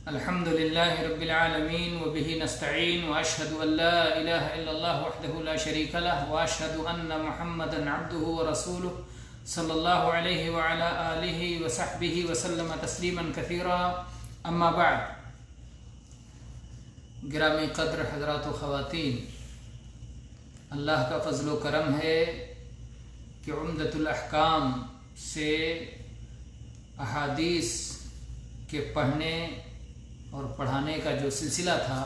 الحمد لله رب العالمين وبه نستعين وأشهد أن لا إله إلا الله وحده لا شريك له وأشهد أن محمدا عبده ورسوله صلى الله عليه وعلى آله وصحبه وسلم تسليما كثيرا أما بعد. گرامی قدر حضرات و خواتین، اللہ کا فضل و کرم ہے کہ عمدۃ الاحکام سے احادیث کے پڑھنے اور پڑھانے کا جو سلسلہ تھا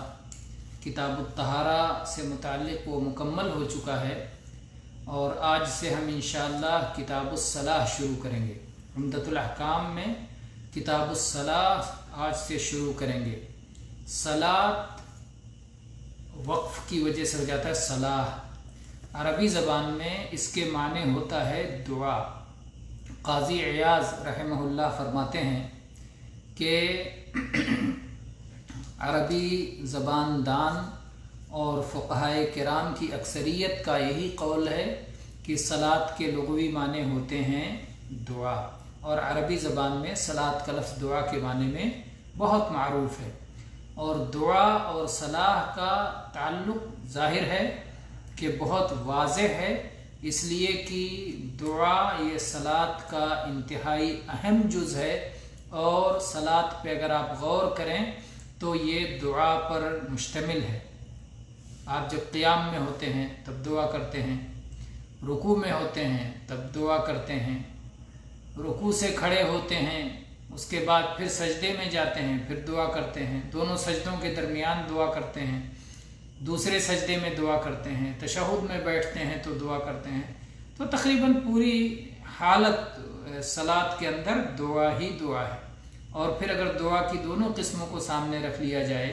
کتاب الطہارہ سے متعلق وہ مکمل ہو چکا ہے، اور آج سے ہم انشاءاللہ کتاب الصلاح شروع کریں گے. عمدۃ الاحکام میں کتاب الصلاح آج سے شروع کریں گے. صلاۃ وقف کی وجہ سے ہو جاتا ہے صلاح. عربی زبان میں اس کے معنی ہوتا ہے دعا. قاضی عیاض رحمہ اللہ فرماتے ہیں کہ عربی زبان دان اور فقہائے کرام کی اکثریت کا یہی قول ہے کہ صلاۃ کے لغوی معنی ہوتے ہیں دعا، اور عربی زبان میں صلاۃ کا لفظ دعا کے معنی میں بہت معروف ہے. اور دعا اور صلاح کا تعلق ظاہر ہے کہ بہت واضح ہے، اس لیے کہ دعا یہ صلاۃ کا انتہائی اہم جز ہے، اور صلاۃ پہ اگر آپ غور کریں تو یہ دعا پر مشتمل ہے. آپ جب قیام میں ہوتے ہیں تب دعا کرتے ہیں، رکوع میں ہوتے ہیں تب دعا کرتے ہیں، رکوع سے کھڑے ہوتے ہیں، اس کے بعد پھر سجدے میں جاتے ہیں، پھر دعا کرتے ہیں، دونوں سجدوں کے درمیان دعا کرتے ہیں، دوسرے سجدے میں دعا کرتے ہیں، تشہد میں بیٹھتے ہیں تو دعا کرتے ہیں. تو تقریباً پوری حالت صلاۃ کے اندر دعا ہی دعا ہے. اور پھر اگر دعا کی دونوں قسموں کو سامنے رکھ لیا جائے،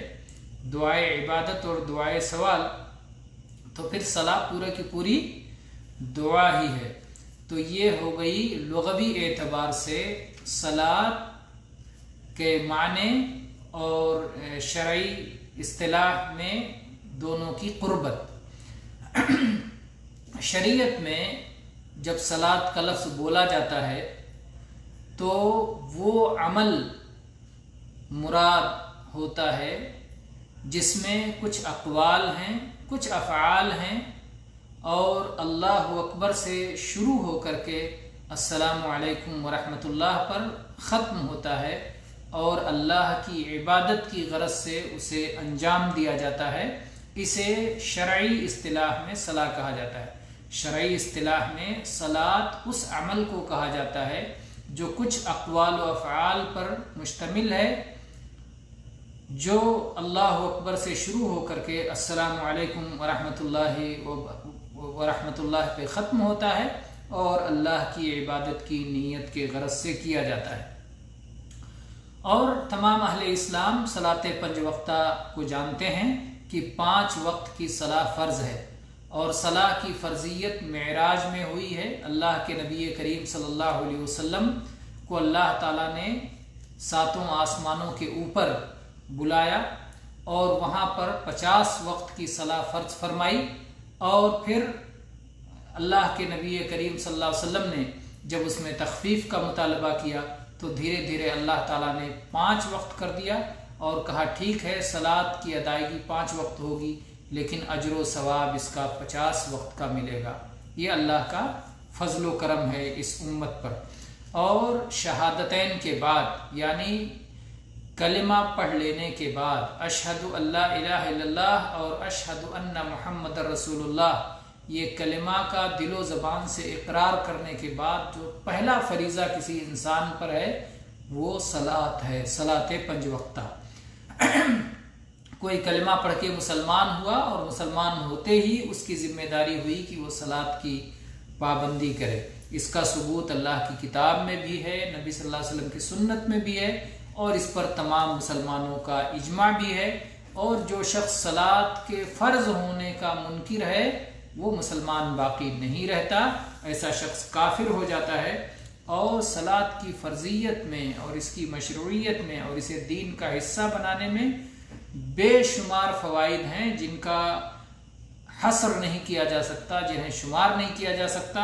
دعائے عبادت اور دعائے سوال، تو پھر صلاۃ پورے کی پوری دعا ہی ہے. تو یہ ہو گئی لغوی اعتبار سے صلاۃ کے معنی اور شرعی اصطلاح میں دونوں کی قربت. شریعت میں جب صلاۃ کا لفظ بولا جاتا ہے تو وہ عمل مراد ہوتا ہے جس میں کچھ اقوال ہیں، کچھ افعال ہیں، اور اللہ اکبر سے شروع ہو کر کے السلام علیکم ورحمۃ اللہ پر ختم ہوتا ہے، اور اللہ کی عبادت کی غرض سے اسے انجام دیا جاتا ہے. اسے شرعی اصطلاح میں صلاح کہا جاتا ہے. شرعی اصطلاح میں صلاۃ اس عمل کو کہا جاتا ہے جو کچھ اقوال و افعال پر مشتمل ہے، جو اللہ اکبر سے شروع ہو کر کے السلام علیکم ورحمۃ اللہ پہ ختم ہوتا ہے، اور اللہ کی عبادت کی نیت کے غرض سے کیا جاتا ہے. اور تمام اہل اسلام صلاۃ 5 وقتہ کو جانتے ہیں کہ 5 وقت کی صلاح فرض ہے، اور صلاح کی فرضیت معراج میں ہوئی ہے. اللہ کے نبی کریم صلی اللہ علیہ وسلم کو اللہ تعالیٰ نے 7 آسمانوں کے اوپر بلایا، اور وہاں پر 50 وقت کی صلاح فرض فرمائی. اور پھر اللہ کے نبی کریم صلی اللہ علیہ وسلم نے جب اس میں تخفیف کا مطالبہ کیا تو دھیرے دھیرے اللہ تعالیٰ نے 5 وقت کر دیا، اور کہا ٹھیک ہے صلاۃ کی ادائیگی 5 وقت ہوگی، لیکن اجر و ثواب اس کا 50 وقت کا ملے گا. یہ اللہ کا فضل و کرم ہے اس امت پر. اور شہادتین کے بعد، یعنی کلمہ پڑھ لینے کے بعد، اشہد ان لا الہ الا اللہ اور اشہد ان محمد رسول اللہ، یہ کلمہ کا دل و زبان سے اقرار کرنے کے بعد جو پہلا فریضہ کسی انسان پر ہے وہ صلاۃ ہے، صلاۃ 5 وقتہ. کوئی کلمہ پڑھ کے مسلمان ہوا، اور مسلمان ہوتے ہی اس کی ذمہ داری ہوئی کہ وہ صلاۃ کی پابندی کرے. اس کا ثبوت اللہ کی کتاب میں بھی ہے، نبی صلی اللہ علیہ وسلم کی سنت میں بھی ہے، اور اس پر تمام مسلمانوں کا اجماع بھی ہے. اور جو شخص صلاۃ کے فرض ہونے کا منکر ہے وہ مسلمان باقی نہیں رہتا، ایسا شخص کافر ہو جاتا ہے. اور صلاۃ کی فرضیت میں اور اس کی مشروعیت میں اور اسے دین کا حصہ بنانے میں بے شمار فوائد ہیں جن کا حصر نہیں کیا جا سکتا، جنہیں شمار نہیں کیا جا سکتا.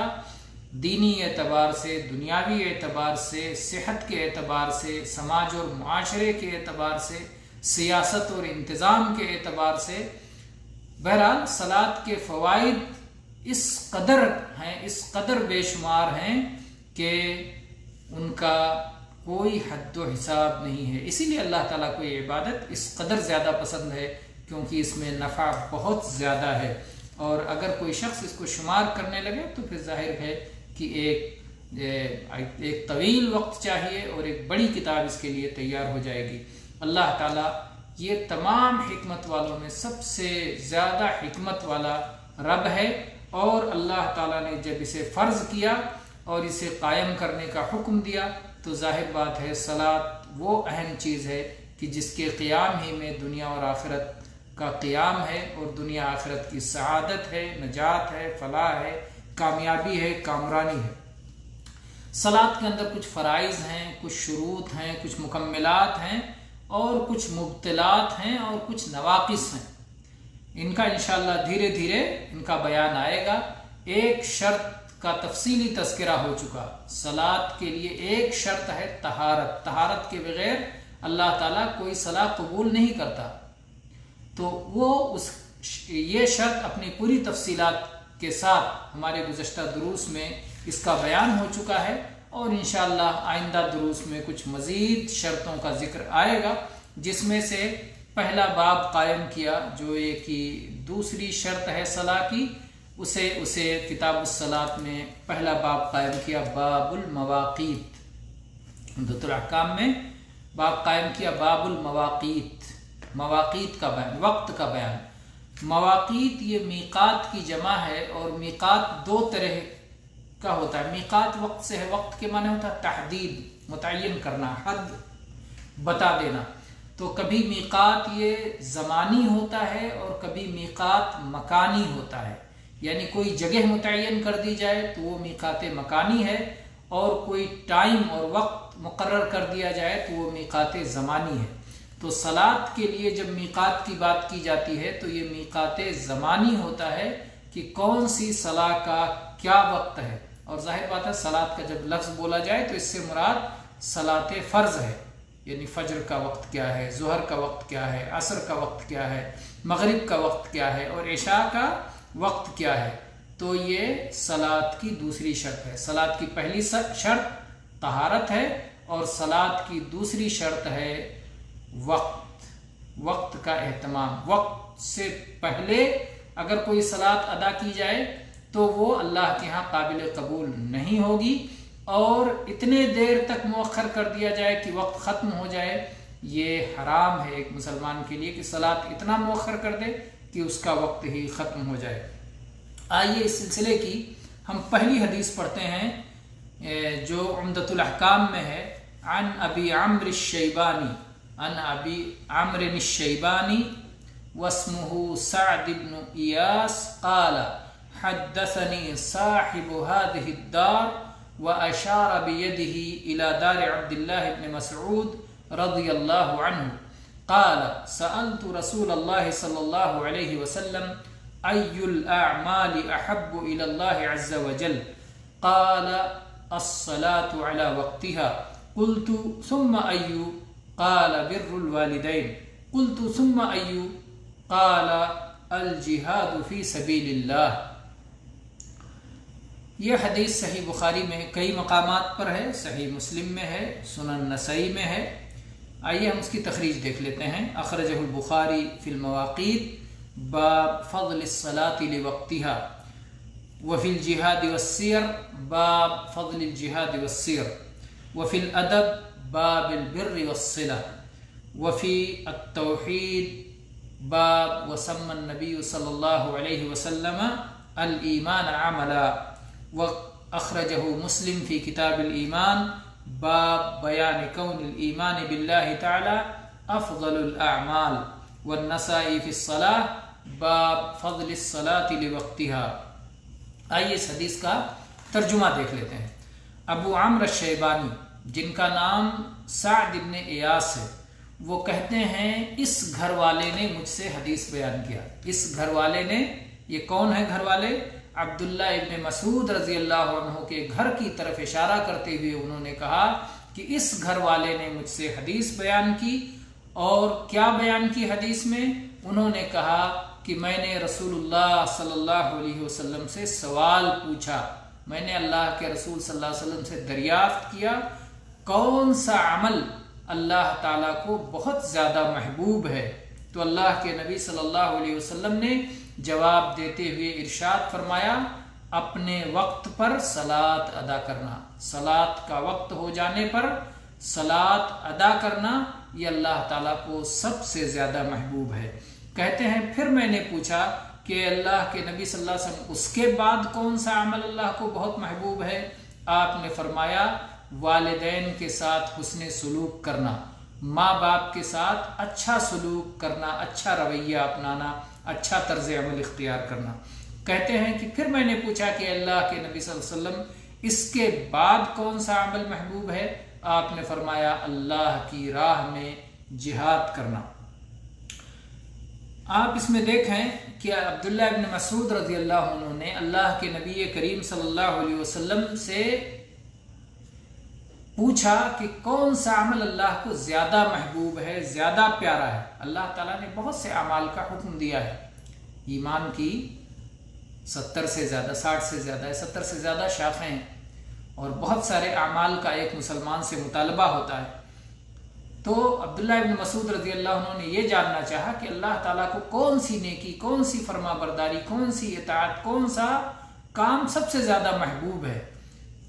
دینی اعتبار سے، دنیاوی اعتبار سے، صحت کے اعتبار سے، سماج اور معاشرے کے اعتبار سے، سیاست اور انتظام کے اعتبار سے، بہرحال صلاۃ کے فوائد اس قدر ہیں، اس قدر بے شمار ہیں کہ ان کا کوئی حد و حساب نہیں ہے۔ اسی لیے اللہ تعالیٰ کو یہ عبادت اس قدر زیادہ پسند ہے کیونکہ اس میں نفع بہت زیادہ ہے، اور اگر کوئی شخص اس کو شمار کرنے لگے تو پھر ظاہر ہے کہ ایک طویل وقت چاہیے اور ایک بڑی کتاب اس کے لیے تیار ہو جائے گی۔ اللہ تعالیٰ یہ تمام حکمت والوں میں سب سے زیادہ حکمت والا رب ہے، اور اللہ تعالیٰ نے جب اسے فرض کیا اور اسے قائم کرنے کا حکم دیا تو ظاہر بات ہے صلاۃ وہ اہم چیز ہے کہ جس کے قیام ہی میں دنیا اور آخرت کا قیام ہے، اور دنیا آخرت کی سعادت ہے، نجات ہے، فلاح ہے، کامیابی ہے، کامرانی ہے۔ صلاۃ کے اندر کچھ فرائض ہیں، کچھ شروط ہیں، کچھ مکملات ہیں، اور کچھ مبطلات ہیں، اور کچھ نواقص ہیں۔ ان کا انشاءاللہ دھیرے دھیرے ان کا بیان آئے گا۔ ایک شرط کا تفصیلی تذکرہ ہو چکا، صلاۃ کے لیے ایک شرط ہے طہارت۔ طہارت کے بغیر اللہ تعالیٰ کوئی صلاۃ قبول نہیں کرتا، تو وہ یہ شرط اپنی پوری تفصیلات کے ساتھ ہمارے گزشتہ دروس میں اس کا بیان ہو چکا ہے، اور انشاءاللہ آئندہ دروس میں کچھ مزید شرطوں کا ذکر آئے گا، جس میں سے پہلا باب قائم کیا جو ایک ہی دوسری شرط ہے صلاۃ کی، اسے کتاب الصلاۃ میں پہلا باب قائم کیا، باب المواقیت۔ عمدۃ الاحکام میں باب قائم کیا باب المواقیت، مواقیت کا بیان، وقت کا بیان۔ مواقیت یہ میقات کی جمع ہے، اور میقات دو طرح کا ہوتا ہے۔ میقات وقت سے ہے، وقت کے معنی ہوتا ہے تحدید، متعین کرنا، حد بتا دینا۔ تو کبھی میقات یہ زمانی ہوتا ہے اور کبھی میقات مکانی ہوتا ہے، یعنی کوئی جگہ متعین کر دی جائے تو وہ میقات مکانی ہے، اور کوئی ٹائم اور وقت مقرر کر دیا جائے تو وہ میقات زمانی ہے۔ تو صلاۃ کے لیے جب میقات کی بات کی جاتی ہے تو یہ میقات زمانی ہوتا ہے کہ کون سی صلاۃ کا کیا وقت ہے، اور ظاہر بات ہے صلاۃ کا جب لفظ بولا جائے تو اس سے مراد صلاۃ فرض ہے، یعنی فجر کا وقت کیا ہے، ظہر کا وقت کیا ہے، عصر کا وقت کیا ہے، مغرب کا وقت کیا ہے، اور عشاء کا وقت کیا ہے۔ تو یہ صلاۃ کی دوسری شرط ہے۔ صلاۃ کی پہلی شرط طہارت ہے، اور صلاۃ کی دوسری شرط ہے وقت کا اہتمام۔ وقت سے پہلے اگر کوئی صلاۃ ادا کی جائے تو وہ اللہ کے ہاں قابل قبول نہیں ہوگی، اور اتنے دیر تک مؤخر کر دیا جائے کہ وقت ختم ہو جائے، یہ حرام ہے ایک مسلمان کے لیے کہ صلاۃ اتنا مؤخر کر دے کہ اس کا وقت ہی ختم ہو جائے۔ آئیے اس سلسلے کی ہم پہلی حدیث پڑھتے ہیں جو عمدۃ الاحکام میں ہے، عن ابی عمرو الشیبانی، عن ابی عمرو الشیبانی واسمه سعد بن ایاس قال حدثني صاحب هذه الدار وأشار بيده إلى دار عبد الله بن مسعود رضي الله عنه قال سألت رسول الله صلى الله عليه وسلم أي الأعمال أحب إلى الله عز وجل قال الصلاة على وقتها قلت ثم أي قال بر الوالدين قلت ثم أي قال الجهاد في سبيل الله۔ یہ حدیث صحیح بخاری میں کئی مقامات پر ہے، صحیح مسلم میں ہے، سنن نسائی میں ہے۔ آئیے ہم اس کی تخریج دیکھ لیتے ہیں۔ اخرجہ البخاری فی المواقیت باب فضل الصلاة لوقتها، وفی الجہاد والسیر باب فضل الجہاد والسیر، وفی الادب باب البر والصلہ، وفی التوحید باب وسمى النبی صلی اللہ علیہ وسلم الایمان عملا، وأخرجه مسلم في كتاب الإيمان باب بيان كون الإيمان بالله تعالى أفضل الأعمال، والنسائي في الصلاة باب فضل الصلاة لوقتها۔ آئیے اس حدیث کا ترجمہ دیکھ لیتے ہیں۔ ابو عمرو الشیبانی جن کا نام سعد بن ایاس ہے، وہ کہتے ہیں اس گھر والے نے مجھ سے حدیث بیان کیا۔ اس گھر والے نے، یہ کون ہے گھر والے؟ عبداللہ ابن مسعود رضی اللہ عنہ کے گھر کی طرف اشارہ کرتے ہوئے انہوں نے کہا کہ اس گھر والے نے مجھ سے حدیث بیان کی. اور کیا بیان کی حدیث میں؟ انہوں نے کہا کہ میں نے رسول اللہ صلی اللہ علیہ وسلم سے سوال پوچھا، میں نے اللہ کے رسول صلی اللہ علیہ وسلم سے دریافت کیا کون سا عمل اللہ تعالیٰ کو بہت زیادہ محبوب ہے. تو اللہ کے نبی صلی اللہ علیہ وسلم نے جواب دیتے ہوئے ارشاد فرمایا اپنے وقت پر صلاۃ ادا کرنا. صلاۃ کا وقت ہو جانے پر صلاۃ ادا کرنا یہ اللہ تعالیٰ کو سب سے زیادہ محبوب ہے. کہتے ہیں پھر میں نے پوچھا کہ اللہ کے نبی صلی اللہ علیہ وسلم اس کے بعد کون سا عمل اللہ کو بہت محبوب ہے؟ آپ نے فرمایا والدین کے ساتھ حسن سلوک کرنا، ماں باپ کے ساتھ اچھا سلوک کرنا، اچھا رویہ اپنانا، اچھا طرز عمل اختیار کرنا. کہتے ہیں کہ پھر میں نے پوچھا کہ اللہ کے نبی صلی اللہ علیہ وسلم اس کے بعد کون سا عمل محبوب ہے؟ آپ نے فرمایا اللہ کی راہ میں جہاد کرنا. آپ اس میں دیکھیں کہ عبداللہ ابن مسعود رضی اللہ عنہ نے اللہ کے نبی کریم صلی اللہ علیہ وسلم سے پوچھا کہ کون سا عمل اللہ کو زیادہ محبوب ہے، زیادہ پیارا ہے. اللہ تعالیٰ نے بہت سے اعمال کا حکم دیا ہے، ایمان کی 70 سے زیادہ 60 سے زیادہ 70 سے زیادہ شاخیں ہیں اور بہت سارے اعمال کا ایک مسلمان سے مطالبہ ہوتا ہے. تو عبداللہ ابن مسعود رضی اللہ عنہ نے یہ جاننا چاہا کہ اللہ تعالیٰ کو کون سی نیکی، کون سی فرما برداری، کون سی اطاعت، کون سا کام سب سے زیادہ محبوب ہے.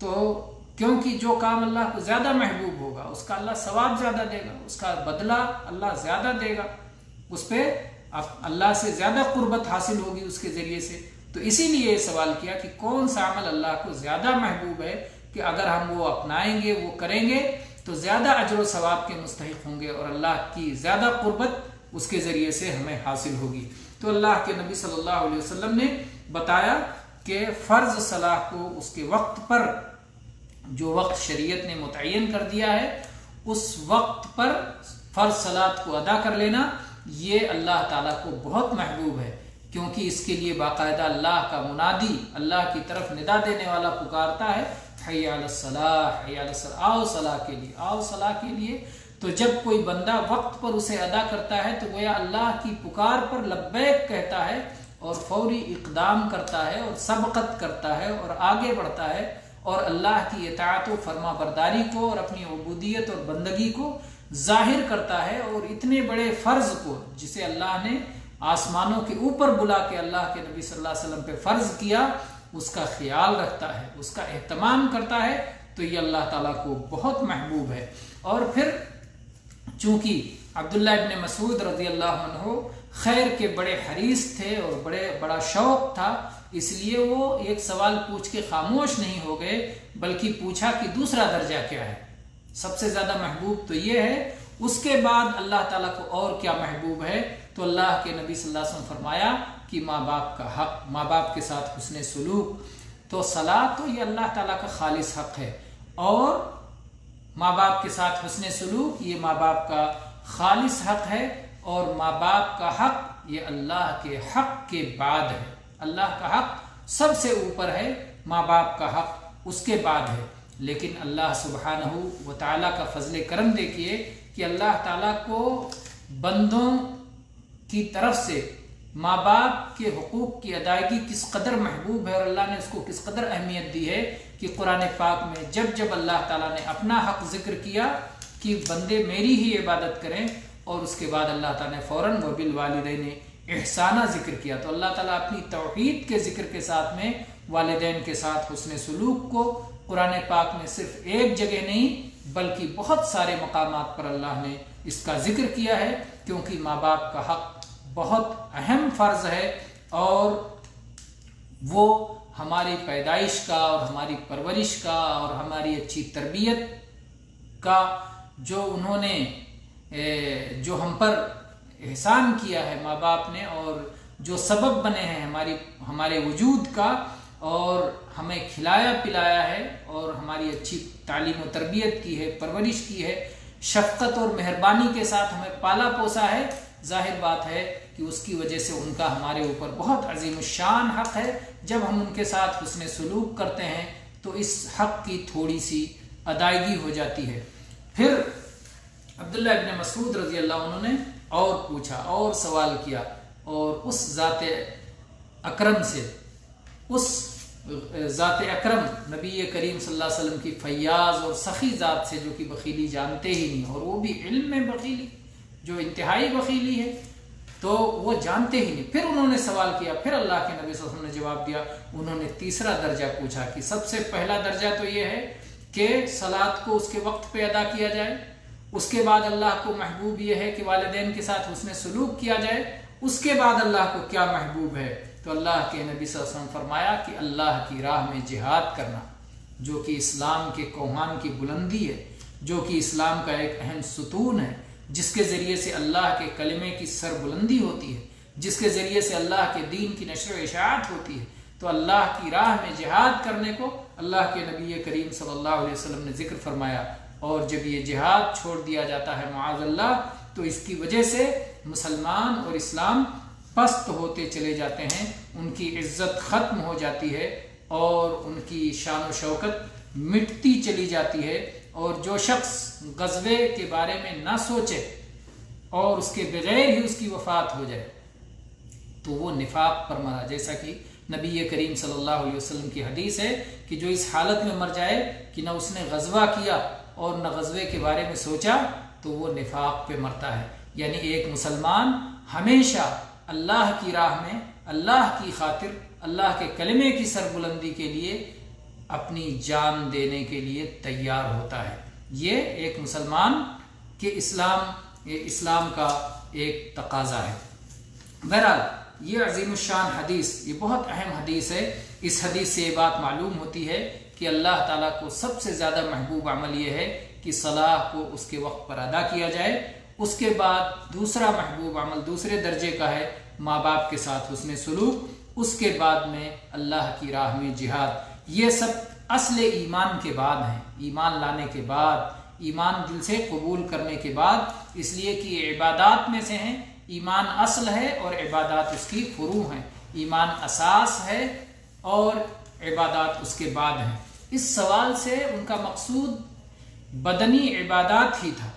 تو کیونکہ جو کام اللہ کو زیادہ محبوب ہوگا اس کا اللہ ثواب زیادہ دے گا، اس کا بدلہ اللہ زیادہ دے گا، اس پہ اللہ سے زیادہ قربت حاصل ہوگی اس کے ذریعے سے. تو اسی لیے یہ سوال کیا کہ کون سا عمل اللہ کو زیادہ محبوب ہے کہ اگر ہم وہ اپنائیں گے، وہ کریں گے تو زیادہ اجر و ثواب کے مستحق ہوں گے اور اللہ کی زیادہ قربت اس کے ذریعے سے ہمیں حاصل ہوگی. تو اللہ کے نبی صلی اللہ علیہ وسلم نے بتایا کہ فرض صلاح کو اس کے وقت پر، جو وقت شریعت نے متعین کر دیا ہے اس وقت پر فرض صلاۃ کو ادا کر لینا یہ اللہ تعالیٰ کو بہت محبوب ہے، کیونکہ اس کے لیے باقاعدہ اللہ کا منادی اللہ کی طرف ندا دینے والا پکارتا ہے حی علی الصلاح، حی علی الصلاح، آؤ صلاح کے لیے، آؤ صلاح کے لیے. تو جب کوئی بندہ وقت پر اسے ادا کرتا ہے تو گویا اللہ کی پکار پر لبیک کہتا ہے اور فوری اقدام کرتا ہے اور سبقت کرتا ہے اور آگے بڑھتا ہے اور اللہ کی اطاعت و فرما برداری کو اور اپنی عبودیت اور بندگی کو ظاہر کرتا ہے. اور اتنے بڑے فرض کو جسے اللہ نے آسمانوں کے اوپر بلا کے اللہ کے نبی صلی اللہ علیہ وسلم پہ فرض کیا اس کا خیال رکھتا ہے، اس کا اہتمام کرتا ہے، تو یہ اللہ تعالیٰ کو بہت محبوب ہے. اور پھر چونکہ عبداللہ ابن مسعود رضی اللہ عنہ خیر کے بڑے حریص تھے اور بڑا شوق تھا، اس لیے وہ ایک سوال پوچھ کے خاموش نہیں ہو گئے بلکہ پوچھا کہ دوسرا درجہ کیا ہے، سب سے زیادہ محبوب تو یہ ہے، اس کے بعد اللہ تعالیٰ کو اور کیا محبوب ہے؟ تو اللہ کے نبی صلی اللہ علیہ وسلم فرمایا کہ ماں باپ کا حق، ماں باپ کے ساتھ حسن سلوک. تو صلاۃ تو یہ اللہ تعالیٰ کا خالص حق ہے اور ماں باپ کے ساتھ حسن سلوک یہ ماں باپ کا خالص حق ہے اور ماں باپ کا حق یہ اللہ کے حق کے بعد ہے. اللہ کا حق سب سے اوپر ہے، ماں باپ کا حق اس کے بعد ہے. لیکن اللہ سبحانہ و تعالیٰ کا فضل کرم دیکھیے کہ اللہ تعالیٰ کو بندوں کی طرف سے ماں باپ کے حقوق کی ادائیگی کس قدر محبوب ہے اور اللہ نے اس کو کس قدر اہمیت دی ہے کہ قرآن پاک میں جب اللہ تعالیٰ نے اپنا حق ذکر کیا کہ بندے میری ہی عبادت کریں اور اس کے بعد اللہ تعالیٰ نے فوراً وبالوالدین احسانہ ذکر کیا. تو اللہ تعالیٰ اپنی توحید کے ذکر کے ساتھ میں والدین کے ساتھ حسن سلوک کو قرآن پاک میں صرف ایک جگہ نہیں بلکہ بہت سارے مقامات پر اللہ نے اس کا ذکر کیا ہے، کیونکہ ماں باپ کا حق بہت اہم فرض ہے اور وہ ہماری پیدائش کا اور ہماری پرورش کا اور ہماری اچھی تربیت کا جو انہوں نے جو ہم پر احسان کیا ہے ماں باپ نے اور جو سبب بنے ہیں ہمارے وجود کا اور ہمیں کھلایا پلایا ہے اور ہماری اچھی تعلیم و تربیت کی ہے، پرورش کی ہے، شفقت اور مہربانی کے ساتھ ہمیں پالا پوسا ہے. ظاہر بات ہے کہ اس کی وجہ سے ان کا ہمارے اوپر بہت عظیم الشان حق ہے. جب ہم ان کے ساتھ حسن سلوک کرتے ہیں تو اس حق کی تھوڑی سی ادائیگی ہو جاتی ہے. پھر عبداللہ ابن مسعود رضی اللہ عنہ نے اور پوچھا اور سوال کیا، اور اس ذات اکرم سے، اس ذات اکرم نبی کریم صلی اللہ علیہ وسلم کی فیاض اور سخی ذات سے، جو کہ بخیلی جانتے ہی نہیں، اور وہ بھی علم میں بخیلی، جو انتہائی بخیلی ہے، تو وہ جانتے ہی نہیں. پھر انہوں نے سوال کیا، پھر اللہ کے نبی صلی اللہ علیہ وسلم نے جواب دیا. انہوں نے تیسرا درجہ پوچھا کہ سب سے پہلا درجہ تو یہ ہے کہ صلاۃ کو اس کے وقت پہ ادا کیا جائے. اس کے بعد اللہ کو محبوب یہ ہے کہ والدین کے ساتھ حسن سلوک کیا جائے. اس کے بعد اللہ کو کیا محبوب ہے؟ تو اللہ کے نبی صلی اللہ علیہ وسلم فرمایا کہ اللہ کی راہ میں جہاد کرنا، جو کہ اسلام کے کوہان کی بلندی ہے، جو کہ اسلام کا ایک اہم ستون ہے، جس کے ذریعے سے اللہ کے کلمے کی سر بلندی ہوتی ہے، جس کے ذریعے سے اللہ کے دین کی نشر و اشاعت ہوتی ہے. تو اللہ کی راہ میں جہاد کرنے کو اللہ کے نبی کریم صلی اللہ علیہ وسلم نے ذکر فرمایا. اور جب یہ جہاد چھوڑ دیا جاتا ہے معاذ اللہ، تو اس کی وجہ سے مسلمان اور اسلام پست ہوتے چلے جاتے ہیں، ان کی عزت ختم ہو جاتی ہے اور ان کی شان و شوکت مٹتی چلی جاتی ہے. اور جو شخص غزوے کے بارے میں نہ سوچے اور اس کے بغیر ہی اس کی وفات ہو جائے تو وہ نفاق پر مرا. جیسا کہ نبی کریم صلی اللہ علیہ وسلم کی حدیث ہے کہ جو اس حالت میں مر جائے کہ نہ اس نے غزوہ کیا اور نہ غزوے کے بارے میں سوچا تو وہ نفاق پہ مرتا ہے. یعنی ایک مسلمان ہمیشہ اللہ کی راہ میں، اللہ کی خاطر، اللہ کے کلمے کی سربلندی کے لیے اپنی جان دینے کے لیے تیار ہوتا ہے. یہ ایک مسلمان کے اسلام کا ایک تقاضا ہے. بہرحال یہ عظیم الشان حدیث، یہ بہت اہم حدیث ہے. اس حدیث سے یہ بات معلوم ہوتی ہے کہ اللہ تعالیٰ کو سب سے زیادہ محبوب عمل یہ ہے کہ صلاح کو اس کے وقت پر ادا کیا جائے. اس کے بعد دوسرا محبوب عمل دوسرے درجے کا ہے ماں باپ کے ساتھ حسن سلوک. اس کے بعد میں اللہ کی راہ میں جہاد. یہ سب اصل ایمان کے بعد ہیں، ایمان لانے کے بعد، ایمان دل سے قبول کرنے کے بعد، اس لیے کہ یہ عبادات میں سے ہیں. ایمان اصل ہے اور عبادات اس کی فروع ہیں. ایمان اساس ہے اور عبادات اس کے بعد ہیں. اس سوال سے ان کا مقصود بدنی عبادات ہی تھا،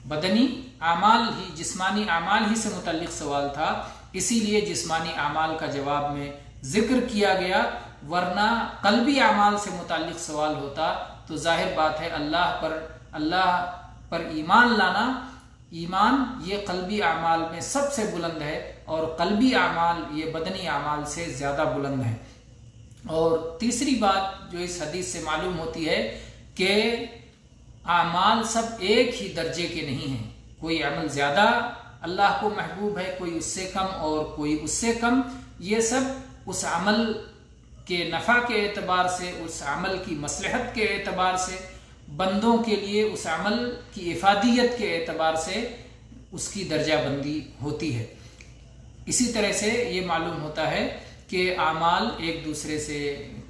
بدنی اعمال ہی، جسمانی اعمال ہی سے متعلق سوال تھا. اسی لیے جسمانی اعمال کا جواب میں ذکر کیا گیا، ورنہ قلبی اعمال سے متعلق سوال ہوتا تو ظاہر بات ہے اللہ پر ایمان لانا، ایمان یہ قلبی اعمال میں سب سے بلند ہے اور قلبی اعمال یہ بدنی اعمال سے زیادہ بلند ہے. اور تیسری بات جو اس حدیث سے معلوم ہوتی ہے کہ اعمال سب ایک ہی درجے کے نہیں ہیں. کوئی عمل زیادہ اللہ کو محبوب ہے، کوئی اس سے کم اور کوئی اس سے کم. یہ سب اس عمل کے نفع کے اعتبار سے، اس عمل کی مصلحت کے اعتبار سے، بندوں کے لیے اس عمل کی افادیت کے اعتبار سے اس کی درجہ بندی ہوتی ہے. اسی طرح سے یہ معلوم ہوتا ہے کہ اعمال ایک دوسرے سے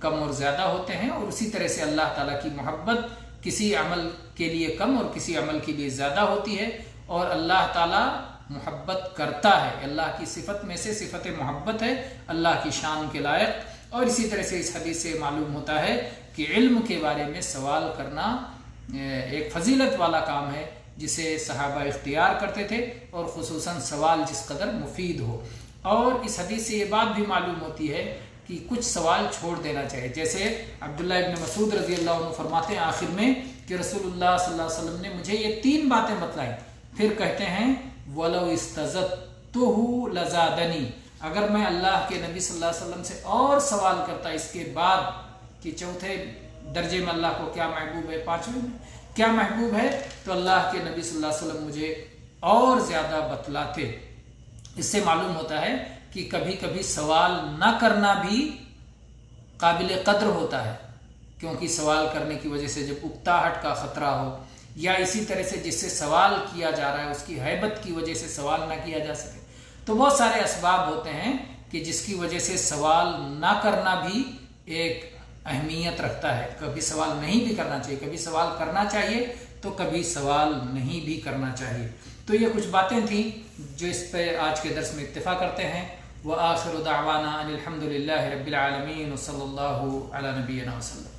کم اور زیادہ ہوتے ہیں، اور اسی طرح سے اللہ تعالیٰ کی محبت کسی عمل کے لیے کم اور کسی عمل کے لیے زیادہ ہوتی ہے. اور اللہ تعالیٰ محبت کرتا ہے، اللہ کی صفت میں سے صفت محبت ہے، اللہ کی شان کے لائق. اور اسی طرح سے اس حدیث سے معلوم ہوتا ہے کہ علم کے بارے میں سوال کرنا ایک فضیلت والا کام ہے جسے صحابہ اختیار کرتے تھے، اور خصوصاً سوال جس قدر مفید ہو. اور اس حدیث سے یہ بات بھی معلوم ہوتی ہے کہ کچھ سوال چھوڑ دینا چاہیے. جیسے عبداللہ ابن مسعود رضی اللہ عنہ فرماتے ہیں آخر میں کہ رسول اللہ صلی اللہ علیہ وسلم نے مجھے یہ 3 باتیں بتلائیں، پھر کہتے ہیں وَلَوْ اسْتَزَدْتُهُ لَزَادَنِي، اگر میں اللہ کے نبی صلی اللہ علیہ وسلم سے اور سوال کرتا اس کے بعد کہ چوتھے درجے میں اللہ کو کیا محبوب ہے، 5ویں میں کیا محبوب ہے، تو اللہ کے نبی صلی اللہ علیہ وسلم مجھے اور زیادہ بتلاتے. اس سے معلوم ہوتا ہے کہ کبھی کبھی سوال نہ کرنا بھی قابل قدر ہوتا ہے، کیونکہ سوال کرنے کی وجہ سے جب اکتاہٹ کا خطرہ ہو، یا اسی طرح سے جس سے سوال کیا جا رہا ہے اس کی ہیبت کی وجہ سے سوال نہ کیا جا سکے، تو بہت سارے اسباب ہوتے ہیں کہ جس کی وجہ سے سوال نہ کرنا بھی ایک اہمیت رکھتا ہے. کبھی سوال نہیں بھی کرنا چاہیے، کبھی سوال کرنا چاہیے تو کبھی سوال نہیں بھی کرنا چاہیے. تو یہ کچھ باتیں تھیں جو اس پہ آج کے درس میں اتفاق کرتے ہیں. وآخر دعوانا ان الحمد للہ رب العالمین وصلی اللہ علی نبینا وسلم.